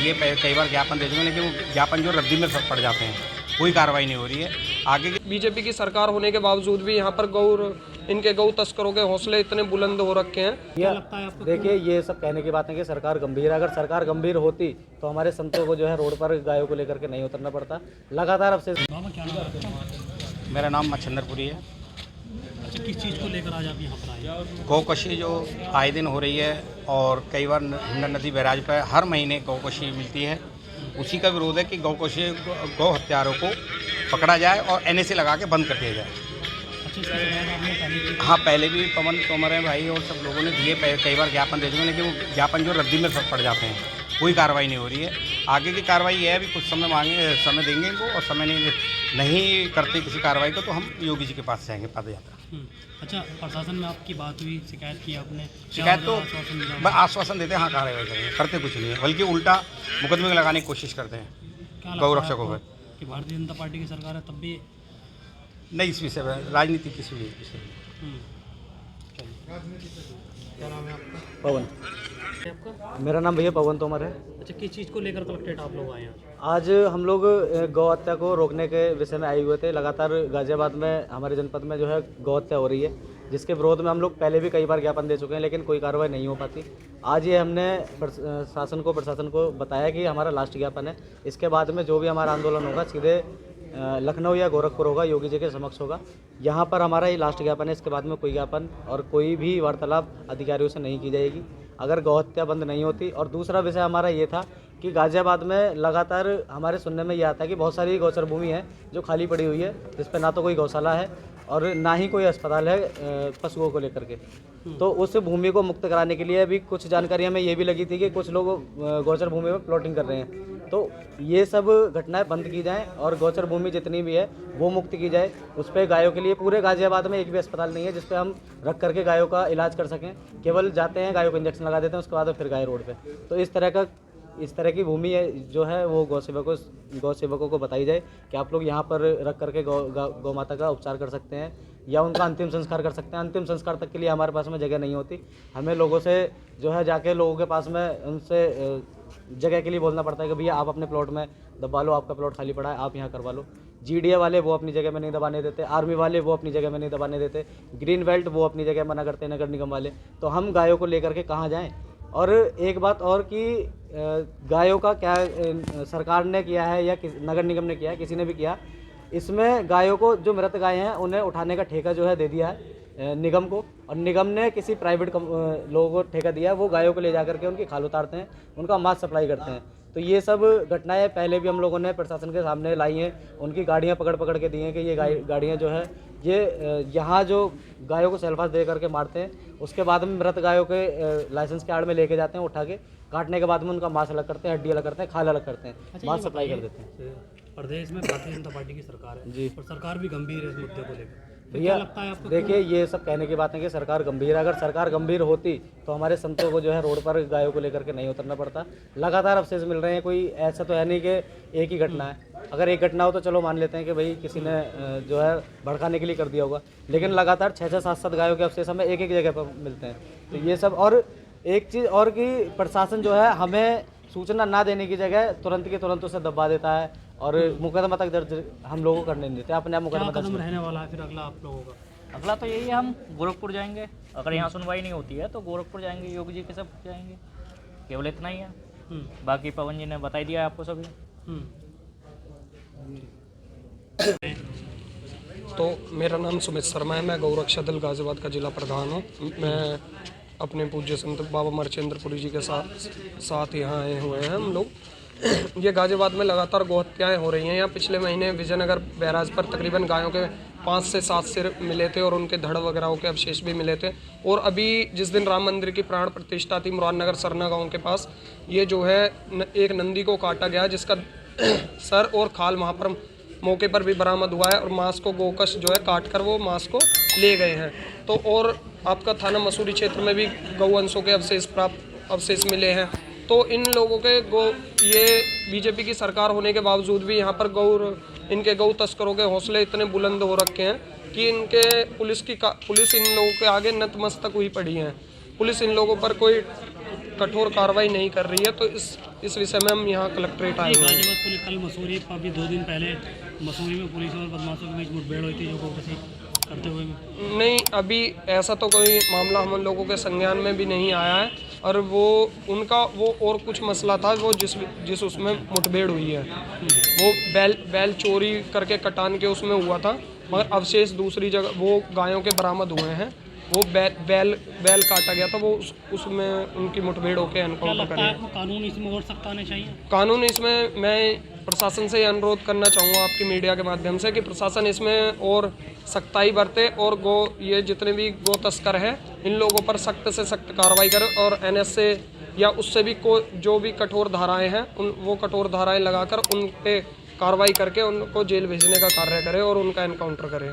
दिए, कई बार ज्ञापन दे चुके हैं, लेकिन वो ज्ञापन जो रद्दी में पड़ जाते हैं, कोई कार्रवाई नहीं हो रही है। आगे की बीजेपी की सरकार होने के बावजूद भी यहाँ पर इनके गौ तस्करों के हौसले इतने बुलंद हो रखे हैं। क्या लगता है आपको? देखिए, ये सब कहने की बात है कि सरकार गंभीर है। अगर सरकार गंभीर होती तो हमारे संतों को जो है रोड पर गायों को लेकर के नहीं उतरना पड़ता। लगातार अब से मेरा नाम मच्छंदरपुरी है। अच्छा, किस चीज़ को लेकर आज आप यहाँ पर आए? गौकशी जो आए दिन हो रही है और कई बार हिंडन नदी बैराज पर हर महीने गौकशी मिलती है, उसी का विरोध है कि गौकशी गौ हत्यारों को पकड़ा जाए और NA लगा के बंद कर दिया जाए। अच्छा, इसके बाद आपने पहले हाँ, पहले भी पवन तोमर है भाई और सब लोगों ने दिए, कई बार ज्ञापन दे चुके हैं, लेकिन वो ज्ञापन जो रद्दी में पड़ जाते हैं, कोई कार्रवाई नहीं हो रही है। आगे की कार्रवाई ये है, अभी कुछ समय देंगे इनको, और समय नहीं करते किसी कार्रवाई को तो हम योगी जी के पास जाएंगे पद यात्रा। अच्छा, प्रशासन में आपकी बात हुई, शिकायत की आपने? शिकायत तो बस आश्वासन देते हैं, हाँ कार्रवाई करेंगे, करते कुछ नहीं है, बल्कि उल्टा मुकदमे लगाने की कोशिश करते हैं गौ रक्षकों पर। कि भारतीय जनता पार्टी की सरकार है तब भी नहीं, इस विषय में राजनीति किस विषय में। क्या नाम है आपका? पवन। आपका? मेरा नाम भैया पवन तोमर है। अच्छा, किस चीज़ को लेकर कलेक्ट्रेट आप लोग आए हैं? आज हम लोग गौ हत्या को रोकने के विषय में आए हुए थे। लगातार गाजियाबाद में हमारे जनपद में जो है गौ हत्या हो रही है, जिसके विरोध में हम लोग पहले भी कई बार ज्ञापन दे चुके हैं, लेकिन कोई कार्रवाई नहीं हो पाती। आज ये हमने प्रशासन को बताया कि हमारा लास्ट ज्ञापन है। इसके बाद में जो भी हमारा आंदोलन होगा सीधे लखनऊ या गोरखपुर होगा, योगी जी के समक्ष होगा। यहाँ पर हमारा ये लास्ट ज्ञापन है। इसके बाद में कोई ज्ञापन और कोई भी वार्तालाप अधिकारियों से नहीं की जाएगी अगर गौ हत्या बंद नहीं होती। और दूसरा विषय हमारा ये था कि गाजियाबाद में लगातार हमारे सुनने में ये आता है कि बहुत सारी गौचर भूमि है जो खाली पड़ी हुई है, जिस पर ना तो कोई गौशाला है और ना ही कोई अस्पताल है पशुओं को लेकर के। तो उस भूमि को मुक्त कराने के लिए अभी कुछ जानकारी हमें ये भी लगी थी कि कुछ लोग गौचर भूमि में प्लॉटिंग कर रहे हैं। तो ये सब घटनाएं बंद की जाएं और गौचर भूमि जितनी भी है वो मुक्त की जाए। उस पर गायों के लिए पूरे गाजियाबाद में एक भी अस्पताल नहीं है जिस पे हम रख करके गायों का इलाज कर सकें। केवल जाते हैं, गायों को इंजेक्शन लगा देते हैं, उसके बाद फिर गाय रोड पे। तो इस तरह की भूमि है जो है वो गौ सेवकों को बताई जाए कि आप लोग यहाँ पर रख करके गौ माता का उपचार कर सकते हैं या उनका अंतिम संस्कार कर सकते हैं। अंतिम संस्कार तक के लिए हमारे पास में जगह नहीं होती। हमें लोगों से जो है जाके लोगों के पास में उनसे जगह के लिए बोलना पड़ता है कि भैया आप अपने प्लॉट में दबा लो, आपका प्लॉट खाली पड़ा है, आप यहाँ करवा लो। GDA वाले वो अपनी जगह में नहीं दबाने देते, आर्मी वाले वो अपनी जगह में नहीं दबाने देते, ग्रीन बेल्ट वो अपनी जगह मना करते हैं, नगर निगम वाले। तो हम गायों को लेकर के कहाँ जाएँ? और एक बात और कि गायों का क्या सरकार ने किया है या नगर निगम ने किया है, किसी ने भी किया, इसमें गायों को जो मृत गाय हैं उन्हें उठाने का ठेका जो है दे दिया है निगम को, और निगम ने किसी प्राइवेट लोगों को ठेका दिया है। वो गायों को ले जा करके उनकी खाल उतारते हैं, उनका मांस सप्लाई करते हैं। तो ये सब घटनाएं पहले भी हम लोगों ने प्रशासन के सामने लाई हैं, उनकी गाड़ियां पकड़ के दी हैं कि ये गाड़ियां जो है ये यहाँ जो गायों को सेल्फास दे करके मारते हैं, उसके बाद में मृत गायों के लाइसेंस के आड़ में लेके जाते हैं, उठा के काटने के बाद में उनका मांस अलग करते हैं, हड्डी अलग करते हैं, खाल अलग करते हैं, मांस सप्लाई कर देते हैं। प्रदेश में भारतीय जनता पार्टी की सरकार है जी, और सरकार भी गंभीर है इस मुद्दे को लेकर। भैया लगता है आपको? देखिए, ये सब कहने की बात है कि सरकार गंभीर है। अगर सरकार गंभीर होती तो हमारे संतों को जो है रोड पर गायों को लेकर के नहीं उतरना पड़ता। लगातार अवशेष मिल रहे हैं, कोई ऐसा तो है नहीं कि एक ही घटना है। अगर एक घटना हो तो चलो मान लेते हैं कि भाई किसी ने जो है भड़काने के लिए कर दिया होगा, लेकिन लगातार 6-6, 7-7 गायों के अवशेष हमें एक जगह पर मिलते हैं। तो ये सब, और एक चीज़ और कि प्रशासन जो है हमें सूचना ना देने की जगह तुरंत के तुरंत उसे दबा देता है और मुकदमा तक दर्ज हम लोगों को करने नहीं देते, अपने आप मुकदमा दर्ज। कदम रहने वाला है फिर अगला आप लोगों का? अगला तो यही है, हम गोरखपुर जाएंगे। अगर यहाँ सुनवाई नहीं होती है तो गोरखपुर जाएंगे, योगी जी के सब जाएंगे। केवल इतना ही है, बाकी पवन जी ने बता दिया है आपको सभी। तो मेरा नाम सुमित शर्मा है, मैं गौरक्षा दल गाजियाबाद का जिला प्रधान हूँ। मैं अपने पूज्य संत बाबा मर्चेंद्रपुरी जी के साथ यहाँ आए हुए हैं हम लोग। ये गाजियाबाद में लगातार गौ हत्याएँ हो रही हैं। यहाँ पिछले महीने विजयनगर बैराज पर तकरीबन गायों के 5 से 7 सिर मिले थे और उनके धड़ वगैरह के अवशेष भी मिले थे। और अभी जिस दिन राम मंदिर की प्राण प्रतिष्ठा थी मुरादनगर सरना गाँव के पास, ये जो है एक नंदी को काटा गया जिसका सर और खाल वहाँ पर मौके पर भी बरामद हुआ है और मांस को गोकश जो है काट कर वो मांस को ले गए हैं। तो और आपका थाना मसूरी क्षेत्र में भी गौवंशों के अवशेष मिले हैं। तो इन लोगों के ये बीजेपी की सरकार होने के बावजूद भी यहाँ पर इनके गौ तस्करों के हौसले इतने बुलंद हो रखे हैं कि पुलिस इन लोगों के आगे नतमस्तक हुई पड़ी हैं। पुलिस इन लोगों पर कोई कठोर कार्रवाई नहीं कर रही है, तो इस विषय में हम यहाँ कलेक्ट्रेट आए हुए हैं। गाजियाबाद पुलिस कल मसूरी, अभी 2 दिन पहले मसूरी में पुलिस और बदमाशों के बीच मुठभेड़ हुई थी जो गोकशी करते हुए में। नहीं, अभी ऐसा तो कोई मामला हम लोगों के संज्ञान में भी नहीं आया है, और वो उनका वो और कुछ मसला था वो जिस उसमें मुठभेड़ हुई है, वो बैल चोरी करके कटान के उसमें हुआ था, मगर अवशेष दूसरी जगह वो गायों के बरामद हुए हैं। वो बैल काटा गया था, वो उसमें उनकी मुठभेड़ होकर क्या एनकाउंटर लगता है करे। आपको कानून इसमें और सख्त आने चाहिए? कानून इसमें मैं प्रशासन से अनुरोध करना चाहूँगा आपकी मीडिया के माध्यम से कि प्रशासन इसमें और सख्ताई बरते और ये जितने भी गो तस्कर हैं इन लोगों पर सख्त से सख्त कार्रवाई करे, और NS से या उससे भी जो भी कठोर धाराएं हैं वो कठोर धाराएं लगाकर उन पे कार्रवाई करके उनको जेल भेजने का कार्य करे और उनका एनकाउंटर करे।